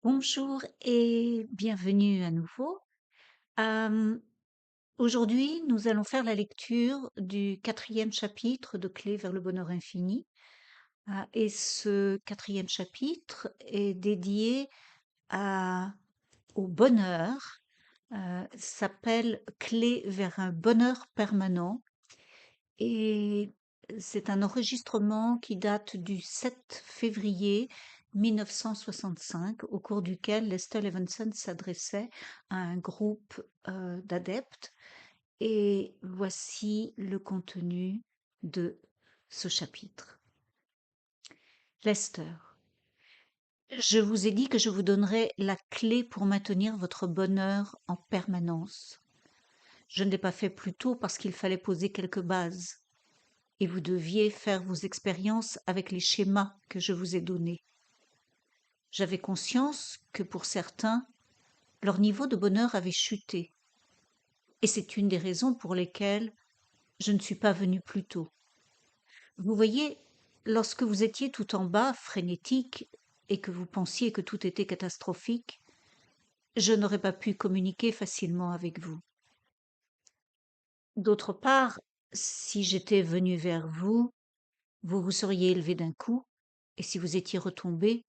Bonjour et bienvenue à nouveau. Hem, Aujourd'hui, nous allons faire la lecture du quatrième chapitre de Clé vers le bonheur infini. Et ce quatrième chapitre est dédié à au bonheur, s'appelle Clé vers un bonheur permanent et c'est un enregistrement qui date du 7 février 1965, au cours duquel Lester Levinson s'adressait à un groupe d'adeptes. Et voici le contenu de ce chapitre. Lester, je vous ai dit que je vous donnerais la clé pour maintenir votre bonheur en permanence. Je ne l'ai pas fait plus tôt parce qu'il fallait poser quelques bases. Et vous deviez faire vos expériences avec les schémas que je vous ai donnés. J'avais conscience que pour certains, leur niveau de bonheur avait chuté. Et c'est une des raisons pour lesquelles je ne suis pas venue plus tôt. Vous voyez, lorsque vous étiez tout en bas, frénétique, et que vous pensiez que tout était catastrophique, je n'aurais pas pu communiquer facilement avec vous. D'autre part, si j'étais venue vers vous, vous vous seriez élevé d'un coup, et si vous étiez retombé,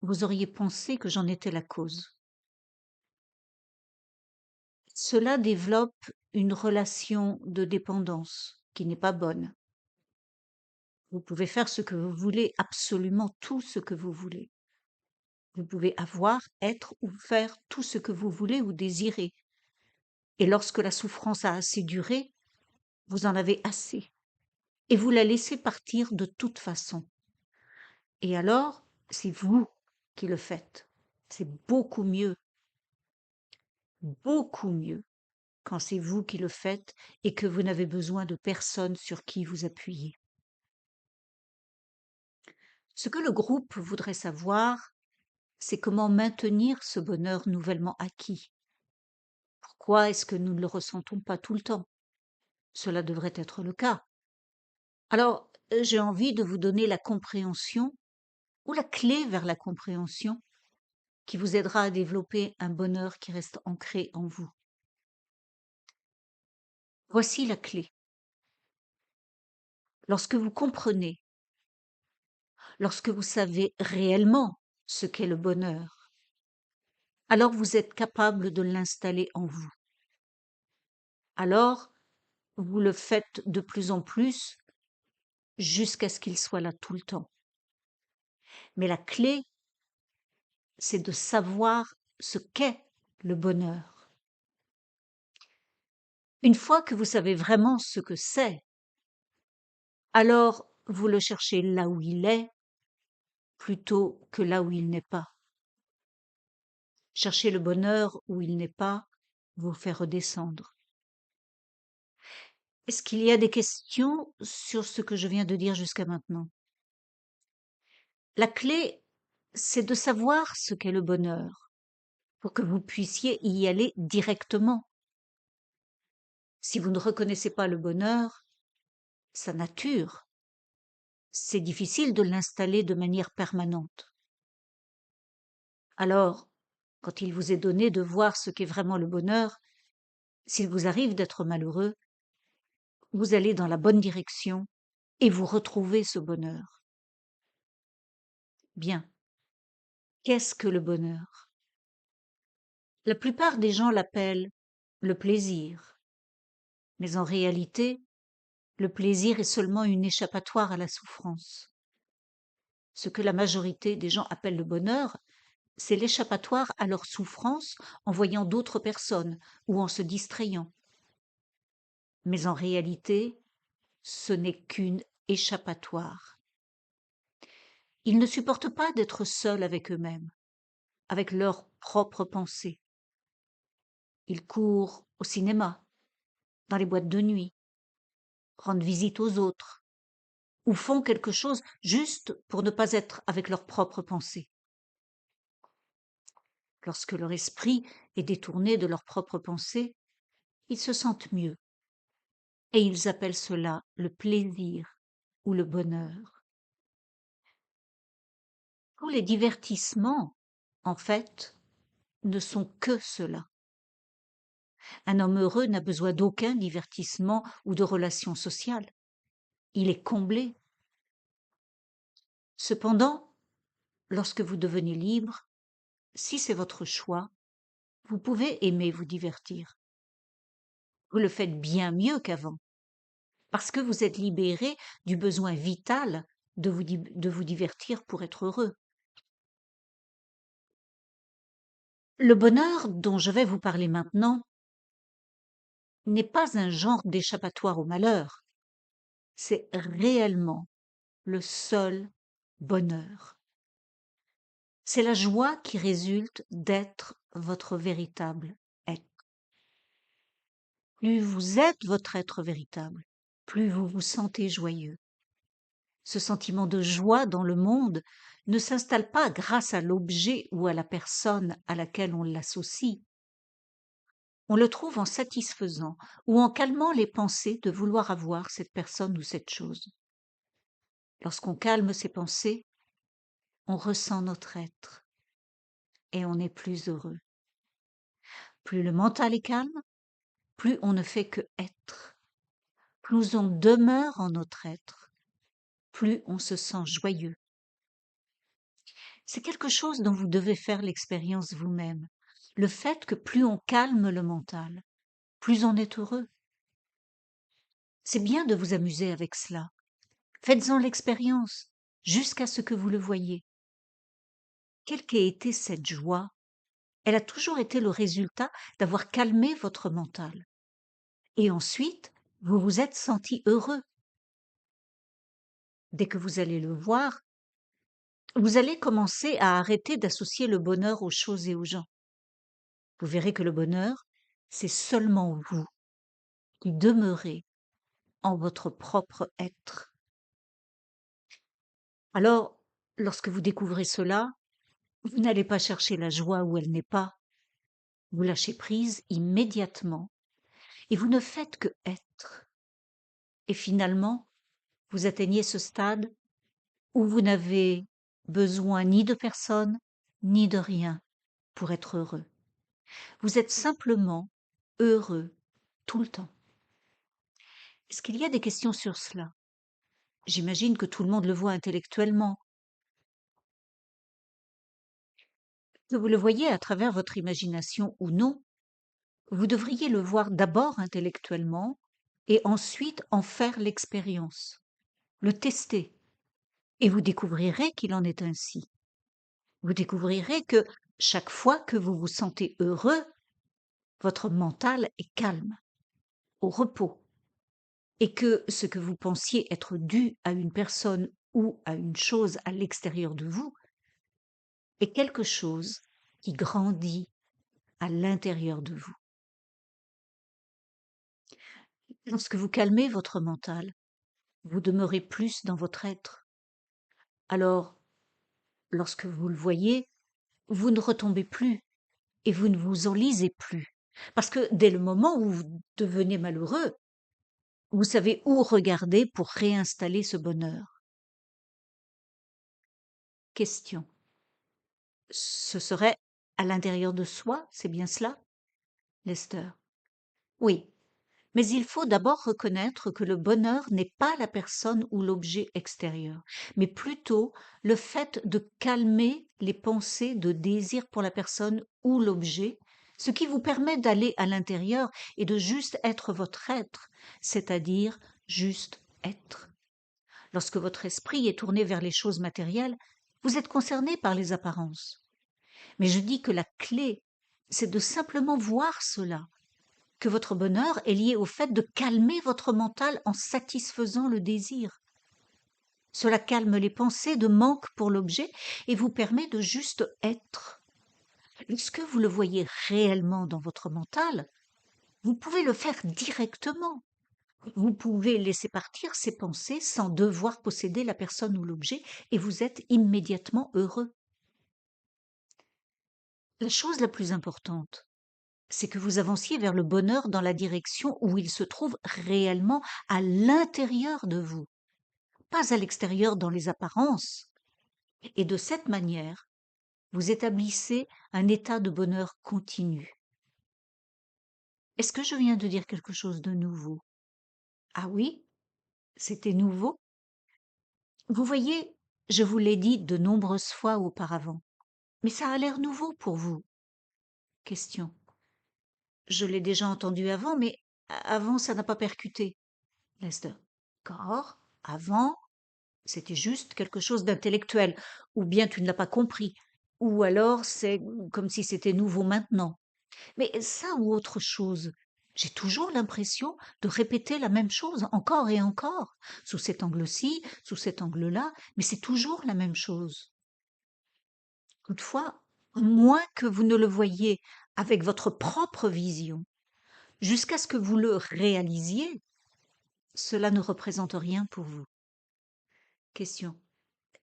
vous auriez pensé que j'en étais la cause. Cela développe une relation de dépendance qui n'est pas bonne. Vous pouvez faire ce que vous voulez, absolument tout ce que vous voulez. Vous pouvez avoir, être ou faire tout ce que vous voulez ou désirez. Et lorsque la souffrance a assez duré, vous en avez assez. Et vous la laissez partir de toute façon. Et alors, c'est vous qui le faites. C'est beaucoup mieux quand c'est vous qui le faites et que vous n'avez besoin de personne sur qui vous appuyer. Ce que le groupe voudrait savoir, c'est comment maintenir ce bonheur nouvellement acquis. Pourquoi est-ce que nous ne le ressentons pas tout le temps? Cela devrait être le cas. Alors, j'ai envie de vous donner la compréhension ou la clé vers la compréhension qui vous aidera à développer un bonheur qui reste ancré en vous. Voici la clé. Lorsque vous comprenez, lorsque vous savez réellement ce qu'est le bonheur, alors vous êtes capable de l'installer en vous. Alors, vous le faites de plus en plus jusqu'à ce qu'il soit là tout le temps. Mais la clé, c'est de savoir ce qu'est le bonheur. Une fois que vous savez vraiment ce que c'est, alors vous le cherchez là où il est plutôt que là où il n'est pas. Chercher le bonheur où il n'est pas vous fait redescendre. Est-ce qu'il y a des questions sur ce que je viens de dire jusqu'à maintenant? La clé, c'est de savoir ce qu'est le bonheur pour que vous puissiez y aller directement. Si vous ne reconnaissez pas le bonheur, sa nature, c'est difficile de l'installer de manière permanente. Alors, quand il vous est donné de voir ce qu'est vraiment le bonheur, s'il vous arrive d'être malheureux, vous allez dans la bonne direction et vous retrouvez ce bonheur. Bien. Qu'est-ce que le bonheur? La plupart des gens l'appellent le plaisir. Mais en réalité, le plaisir est seulement une échappatoire à la souffrance. Ce que la majorité des gens appellent le bonheur, c'est l'échappatoire à leur souffrance en voyant d'autres personnes ou en se distrayant. Mais en réalité, ce n'est qu'une échappatoire. Ils ne supportent pas d'être seuls avec eux-mêmes, avec leurs propres pensées. Ils courent au cinéma, dans les boîtes de nuit, rendent visite aux autres, ou font quelque chose juste pour ne pas être avec leurs propres pensées. Lorsque leur esprit est détourné de leurs propres pensées, ils se sentent mieux, et ils appellent cela le plaisir ou le bonheur. Tous les divertissements en fait, ne sont que cela. Un homme heureux n'a besoin d'aucun divertissement ou de relations sociales. Il est comblé. Cependant, lorsque vous devenez libre, si c'est votre choix, vous pouvez aimer vous divertir. Vous le faites bien mieux qu'avant, parce que vous êtes libéré du besoin vital de vous divertir pour être heureux. Le bonheur dont je vais vous parler maintenant n'est pas un genre d'échappatoire au malheur, c'est réellement le seul bonheur. C'est la joie qui résulte d'être votre véritable être. Plus vous êtes votre être véritable, plus vous vous sentez joyeux. Ce sentiment de joie dans le monde ne s'installe pas grâce à l'objet ou à la personne à laquelle on l'associe. On le trouve en satisfaisant ou en calmant les pensées de vouloir avoir cette personne ou cette chose. Lorsqu'on calme ses pensées, on ressent notre être et on est plus heureux. Plus le mental est calme, plus on ne fait que être. Plus on demeure en notre être, plus on se sent joyeux. C'est quelque chose dont vous devez faire l'expérience vous-même. Le fait que plus on calme le mental, plus on est heureux. C'est bien de vous amuser avec cela. Faites-en l'expérience jusqu'à ce que vous le voyiez. Quelle qu'ait été cette joie, elle a toujours été le résultat d'avoir calmé votre mental. Et ensuite, vous vous êtes senti heureux. Dès que vous allez le voir, vous allez commencer à arrêter d'associer le bonheur aux choses et aux gens. Vous verrez que le bonheur, c'est seulement vous qui demeurez en votre propre être. Alors, lorsque vous découvrez cela, vous n'allez pas chercher la joie où elle n'est pas. Vous lâchez prise immédiatement et vous ne faites que être. Et finalement, vous atteignez ce stade où vous n'avez besoin ni de personne, ni de rien pour être heureux. Vous êtes simplement heureux tout le temps. Est-ce qu'il y a des questions sur cela? J'imagine que tout le monde le voit intellectuellement. Que vous le voyez à travers votre imagination ou non, vous devriez le voir d'abord intellectuellement et ensuite en faire l'expérience, le tester, et vous découvrirez qu'il en est ainsi. Vous découvrirez que chaque fois que vous vous sentez heureux, votre mental est calme, au repos, et que ce que vous pensiez être dû à une personne ou à une chose à l'extérieur de vous est quelque chose qui grandit à l'intérieur de vous. Lorsque vous calmez votre mental, vous demeurez plus dans votre être. Alors, lorsque vous le voyez, vous ne retombez plus et vous ne vous enlisez plus. Parce que dès le moment où vous devenez malheureux, vous savez où regarder pour réinstaller ce bonheur. Question. Ce serait à l'intérieur de soi, c'est bien cela, Lester? Oui, mais il faut d'abord reconnaître que le bonheur n'est pas la personne ou l'objet extérieur, mais plutôt le fait de calmer les pensées de désir pour la personne ou l'objet, ce qui vous permet d'aller à l'intérieur et de juste être votre être, c'est-à-dire juste être. Lorsque votre esprit est tourné vers les choses matérielles, vous êtes concerné par les apparences. Mais je dis que la clé, c'est de simplement voir cela, que votre bonheur est lié au fait de calmer votre mental en satisfaisant le désir. Cela calme les pensées de manque pour l'objet et vous permet de juste être. Lorsque vous le voyez réellement dans votre mental, vous pouvez le faire directement. Vous pouvez laisser partir ces pensées sans devoir posséder la personne ou l'objet et vous êtes immédiatement heureux. La chose la plus importante, c'est que vous avanciez vers le bonheur dans la direction où il se trouve réellement à l'intérieur de vous, pas à l'extérieur dans les apparences. Et de cette manière, vous établissez un état de bonheur continu. Est-ce que je viens de dire quelque chose de nouveau? Ah oui, c'était nouveau? Vous voyez, je vous l'ai dit de nombreuses fois auparavant, mais ça a l'air nouveau pour vous. Question. Je l'ai déjà entendu avant, mais avant ça n'a pas percuté. Lester. D'accord. Avant, c'était juste quelque chose d'intellectuel, ou bien tu ne l'as pas compris, ou alors c'est comme si c'était nouveau maintenant. Mais ça ou autre chose, j'ai toujours l'impression de répéter la même chose encore et encore, sous cet angle-ci, sous cet angle-là, mais c'est toujours la même chose. Toutefois, à moins que vous ne le voyiez avec votre propre vision, jusqu'à ce que vous le réalisiez, cela ne représente rien pour vous. Question.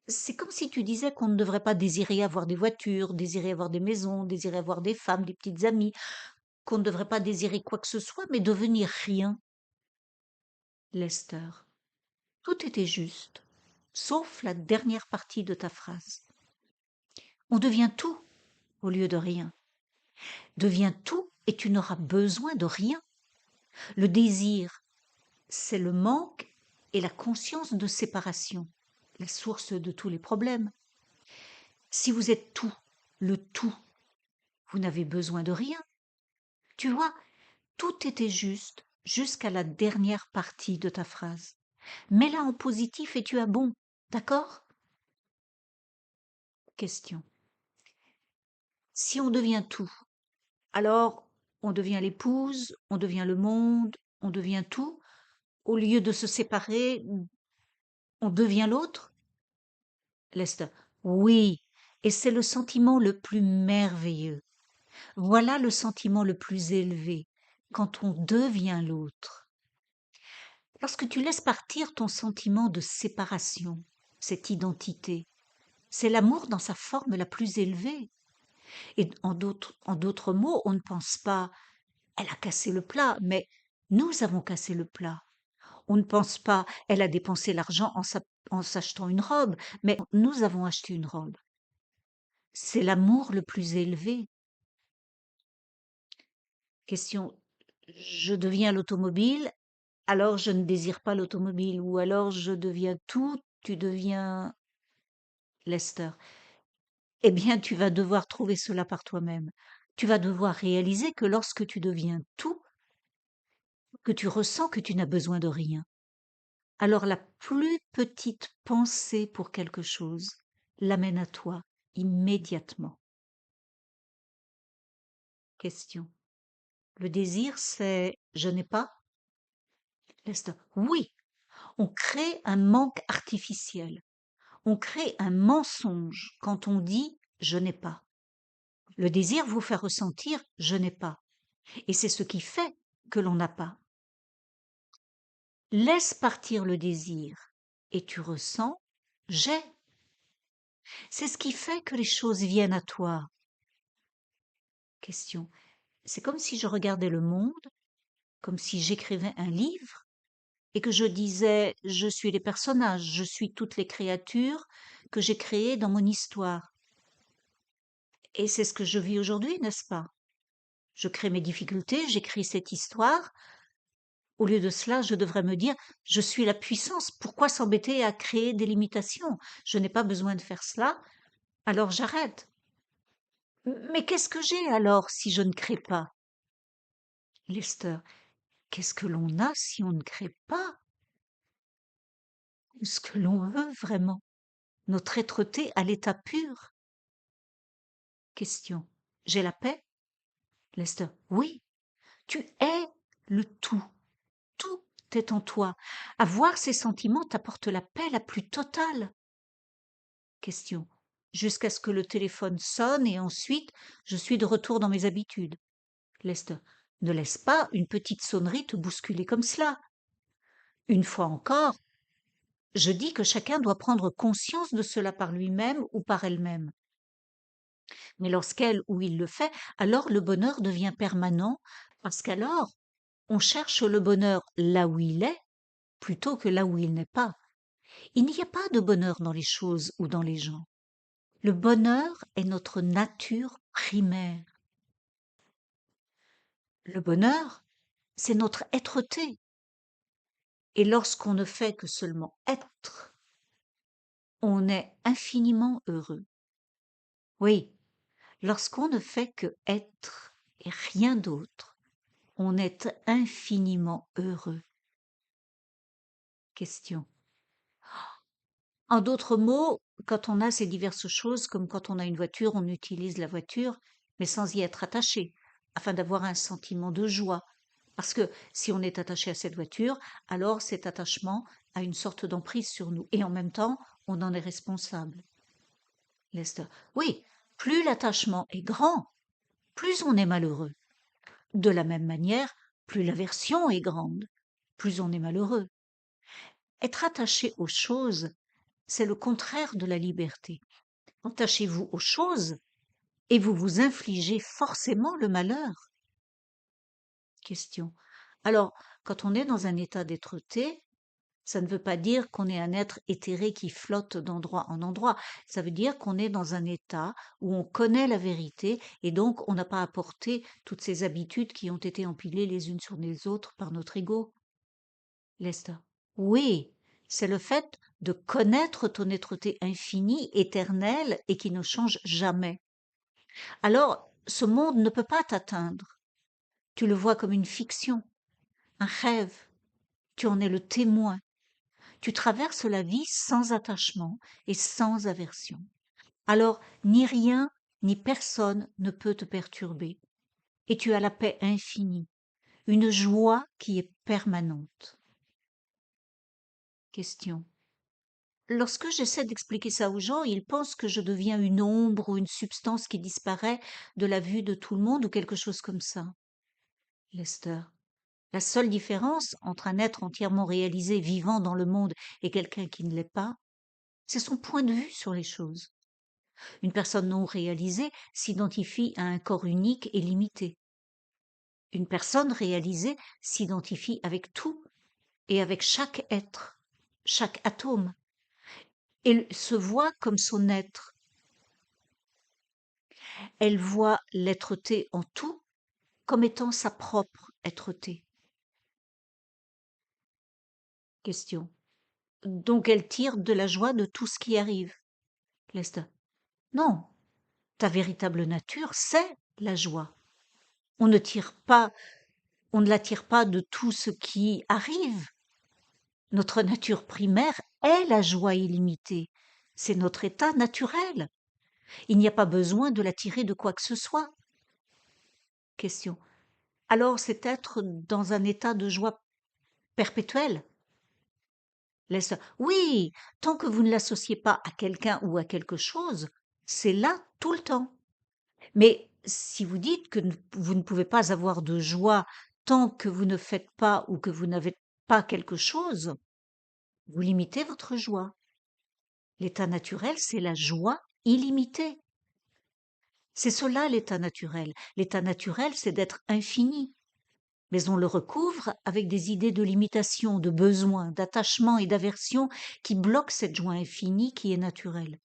C'est comme si tu disais qu'on ne devrait pas désirer avoir des voitures, désirer avoir des maisons, désirer avoir des femmes, des petites amies, qu'on ne devrait pas désirer quoi que ce soit, mais devenir rien. Lester. Tout était juste, sauf la dernière partie de ta phrase. On devient tout au lieu de rien. Deviens tout et tu n'auras besoin de rien. Le désir, c'est le manque et la conscience de séparation, la source de tous les problèmes. Si vous êtes tout, le tout, vous n'avez besoin de rien. Tu vois, tout était juste jusqu'à la dernière partie de ta phrase. Mets-la en positif et tu as bon, d'accord? Question. Si on devient tout, alors on devient l'épouse, on devient le monde, on devient tout. Au lieu de se séparer, on devient l'autre? Lester. Oui, et c'est le sentiment le plus merveilleux. Voilà le sentiment le plus élevé, quand on devient l'autre. Lorsque tu laisses partir ton sentiment de séparation, cette identité, c'est l'amour dans sa forme la plus élevée. Et en d'autres mots, on ne pense pas elle a cassé le plat, mais nous avons cassé le plat. On ne pense pas elle a dépensé l'argent en s'achetant une robe, mais nous avons acheté une robe. C'est l'amour le plus élevé. Question, je deviens l'automobile, alors je ne désire pas l'automobile, ou alors je deviens tout, tu deviens Lester. Eh bien, tu vas devoir trouver cela par toi-même. Tu vas devoir réaliser que lorsque tu deviens tout, que tu ressens que tu n'as besoin de rien, alors la plus petite pensée pour quelque chose l'amène à toi immédiatement. Question. Le désir, c'est je n'ai pas? Lester. Oui, on crée un manque artificiel. On crée un mensonge quand on dit je n'ai pas. Le désir vous fait ressentir je n'ai pas. Et c'est ce qui fait que l'on n'a pas. Laisse partir le désir et tu ressens j'ai. C'est ce qui fait que les choses viennent à toi. Question. C'est comme si je regardais le monde, comme si j'écrivais un livre et que je disais je suis les personnages, je suis toutes les créatures que j'ai créées dans mon histoire. Et c'est ce que je vis aujourd'hui, n'est-ce pas? Je crée mes difficultés, j'écris cette histoire. Au lieu de cela, je devrais me dire je suis la puissance, pourquoi s'embêter à créer des limitations? Je n'ai pas besoin de faire cela, alors j'arrête. Mais qu'est-ce que j'ai alors si je ne crée pas? Lester, qu'est-ce que l'on a si on ne crée pas? Ou ce que l'on veut vraiment? Notre êtreté à l'état pur? Question. J'ai la paix? Lester, oui, tu es le tout. Tout est en toi. Avoir ces sentiments t'apporte la paix la plus totale. Question. Jusqu'à ce que le téléphone sonne et ensuite je suis de retour dans mes habitudes. Lester. Ne laisse pas une petite sonnerie te bousculer comme cela. Une fois encore, je dis que chacun doit prendre conscience de cela par lui-même ou par elle-même. Mais lorsqu'elle ou il le fait, alors le bonheur devient permanent, parce qu'alors on cherche le bonheur là où il est, plutôt que là où il n'est pas. Il n'y a pas de bonheur dans les choses ou dans les gens. Le bonheur est notre nature primaire. Le bonheur, c'est notre être-té. Et lorsqu'on ne fait que seulement être, on est infiniment heureux. Oui, lorsqu'on ne fait que être et rien d'autre, on est infiniment heureux. Question. En d'autres mots, quand on a ces diverses choses, comme quand on a une voiture, on utilise la voiture, mais sans y être attaché, afin d'avoir un sentiment de joie. Parce que si on est attaché à cette voiture, alors cet attachement a une sorte d'emprise sur nous. Et en même temps, on en est responsable. Lester. Oui, plus l'attachement est grand, plus on est malheureux. De la même manière, plus l'aversion est grande, plus on est malheureux. Être attaché aux choses, c'est le contraire de la liberté. Attachez-vous aux choses et vous vous infligez forcément le malheur. Question. Alors, quand on est dans un état d'être-té, ça ne veut pas dire qu'on est un être éthéré qui flotte d'endroit en endroit. Ça veut dire qu'on est dans un état où on connaît la vérité et donc on n'a pas apporté toutes ces habitudes qui ont été empilées les unes sur les autres par notre ego. Lester. Oui, c'est le fait de connaître ton être-té infini, éternel et qui ne change jamais. Alors, ce monde ne peut pas t'atteindre. Tu le vois comme une fiction, un rêve. Tu en es le témoin. Tu traverses la vie sans attachement et sans aversion. Alors, ni rien ni personne ne peut te perturber. Et tu as la paix infinie, une joie qui est permanente. Question. Lorsque j'essaie d'expliquer ça aux gens, ils pensent que je deviens une ombre ou une substance qui disparaît de la vue de tout le monde ou quelque chose comme ça. Lester. La seule différence entre un être entièrement réalisé vivant dans le monde et quelqu'un qui ne l'est pas, c'est son point de vue sur les choses. Une personne non réalisée s'identifie à un corps unique et limité. Une personne réalisée s'identifie avec tout et avec chaque être, chaque atome, et se voit comme son être. Elle voit l'être-té en tout comme étant sa propre être-té. Question. Donc elle tire de la joie de tout ce qui arrive. Lester. Non, ta véritable nature, c'est la joie. On ne la tire pas de tout ce qui arrive. Notre nature primaire est la joie illimitée. C'est notre état naturel. Il n'y a pas besoin de la tirer de quoi que ce soit. Question. Alors c'est être dans un état de joie perpétuelle. Laisse. Oui, tant que vous ne l'associez pas à quelqu'un ou à quelque chose, c'est là tout le temps. Mais si vous dites que vous ne pouvez pas avoir de joie tant que vous ne faites pas ou que vous n'avez pas quelque chose, vous limitez votre joie. L'état naturel, c'est la joie illimitée. C'est cela l'état naturel. L'état naturel, c'est d'être infini. Mais on le recouvre avec des idées de limitation, de besoin, d'attachement et d'aversion qui bloquent cette joie infinie qui est naturelle.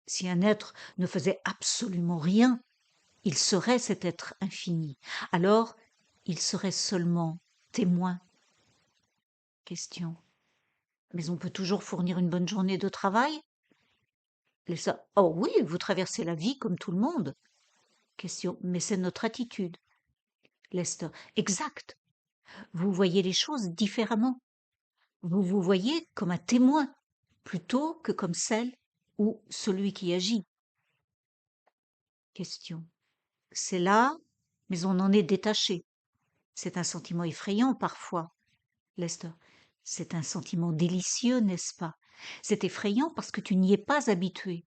Si un être ne faisait absolument rien, il serait cet être infini. Alors, il serait seulement témoin. Question. Mais on peut toujours fournir une bonne journée de travail? Oh oui, vous traversez la vie comme tout le monde. Question. Mais c'est notre attitude. Lester. Exact. Vous voyez les choses différemment. Vous vous voyez comme un témoin plutôt que comme celle ou celui qui agit. Question. C'est là, mais on en est détaché. C'est un sentiment effrayant parfois. Lester. C'est un sentiment délicieux, n'est-ce pas? C'est effrayant parce que tu n'y es pas habitué.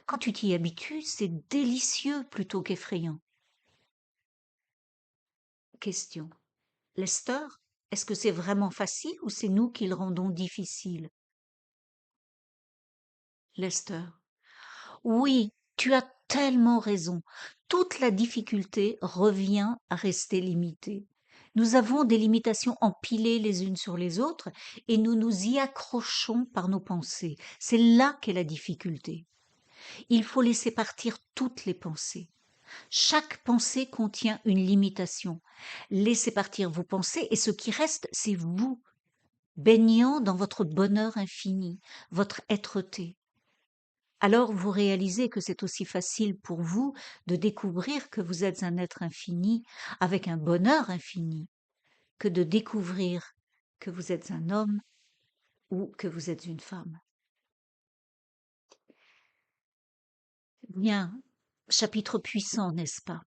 Quand tu t'y habitues, c'est délicieux plutôt qu'effrayant. Question. Lester, est-ce que c'est vraiment facile ou c'est nous qui le rendons difficile? Lester. Oui, tu as tellement raison. Toute la difficulté revient à rester limitée. Nous avons des limitations empilées les unes sur les autres et nous nous y accrochons par nos pensées. C'est là qu'est la difficulté. Il faut laisser partir toutes les pensées. Chaque pensée contient une limitation. Laissez partir vos pensées et ce qui reste, c'est vous, baignant dans votre bonheur infini, votre être-té. Alors vous réalisez que c'est aussi facile pour vous de découvrir que vous êtes un être infini avec un bonheur infini que de découvrir que vous êtes un homme ou que vous êtes une femme. Bien, chapitre puissant, n'est-ce pas?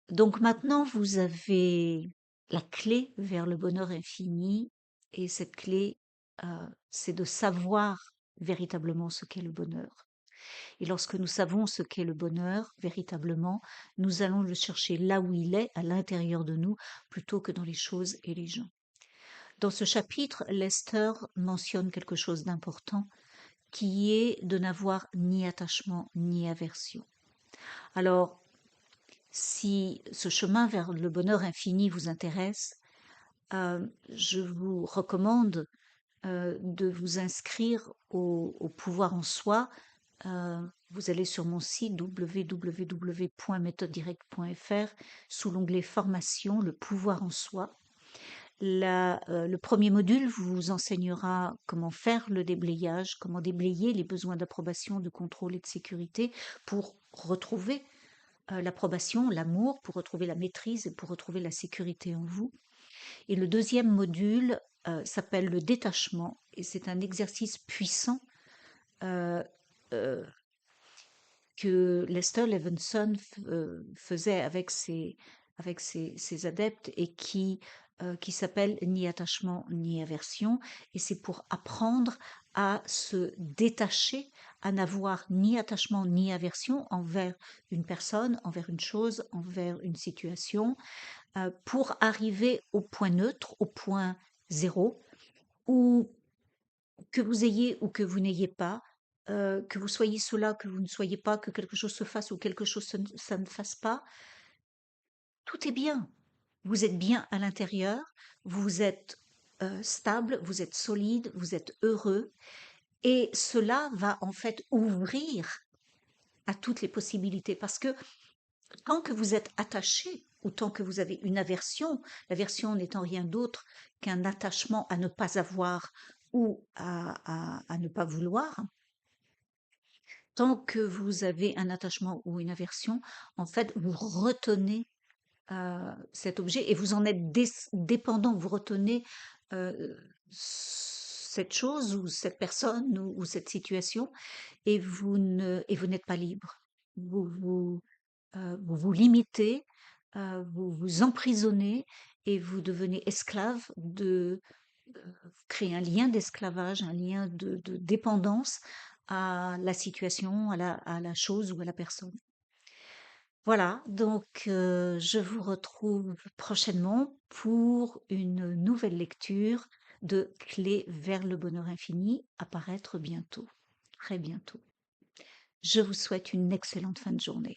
Donc maintenant, vous avez la clé vers le bonheur infini et cette clé, c'est de savoir véritablement ce qu'est le bonheur. Et lorsque nous savons ce qu'est le bonheur véritablement, nous allons le chercher là où il est, à l'intérieur de nous, plutôt que dans les choses et les gens. Dans ce chapitre, Lester mentionne quelque chose d'important qui est de n'avoir ni attachement ni aversion. Alors, si ce chemin vers le bonheur infini vous intéresse, je vous recommande de vous inscrire au pouvoir en soi. Vous allez sur mon site www.méthodedirect.fr sous l'onglet formation, le pouvoir en soi. Le premier module vous enseignera comment faire le déblayage, comment déblayer les besoins d'approbation, de contrôle et de sécurité pour retrouver l'approbation, l'amour, pour retrouver la maîtrise et pour retrouver la sécurité en vous. Et le deuxième module s'appelle le détachement et c'est un exercice puissant euh, euh, que Lester Levinson faisait avec ses adeptes et qui s'appelle ni attachement ni aversion. Et c'est pour apprendre à se détacher, à n'avoir ni attachement ni aversion envers une personne, envers une chose, envers une situation, pour arriver au point neutre, au point zéro, où que vous ayez ou que vous n'ayez pas, que vous soyez cela, que vous ne soyez pas, que quelque chose se fasse ou quelque chose ça ne fasse pas, tout est bien. Vous êtes bien à l'intérieur, vous êtes stable, vous êtes solide, vous êtes heureux, et cela va en fait ouvrir à toutes les possibilités, parce que tant que vous êtes attaché, ou tant que vous avez une aversion, l'aversion n'étant rien d'autre qu'un attachement à ne pas avoir ou à ne pas vouloir, tant que vous avez un attachement ou une aversion, en fait, vous retenez cet objet et vous en êtes dépendant, vous retenez cette chose ou cette personne ou cette situation et vous n'êtes pas libre. Vous vous limitez, vous vous emprisonnez et vous devenez esclave vous créez un lien d'esclavage, un lien de dépendance à la situation, à la chose ou à la personne. Voilà, donc je vous retrouve prochainement pour une nouvelle lecture de Clés vers le bonheur infini, à paraître bientôt, très bientôt. Je vous souhaite une excellente fin de journée.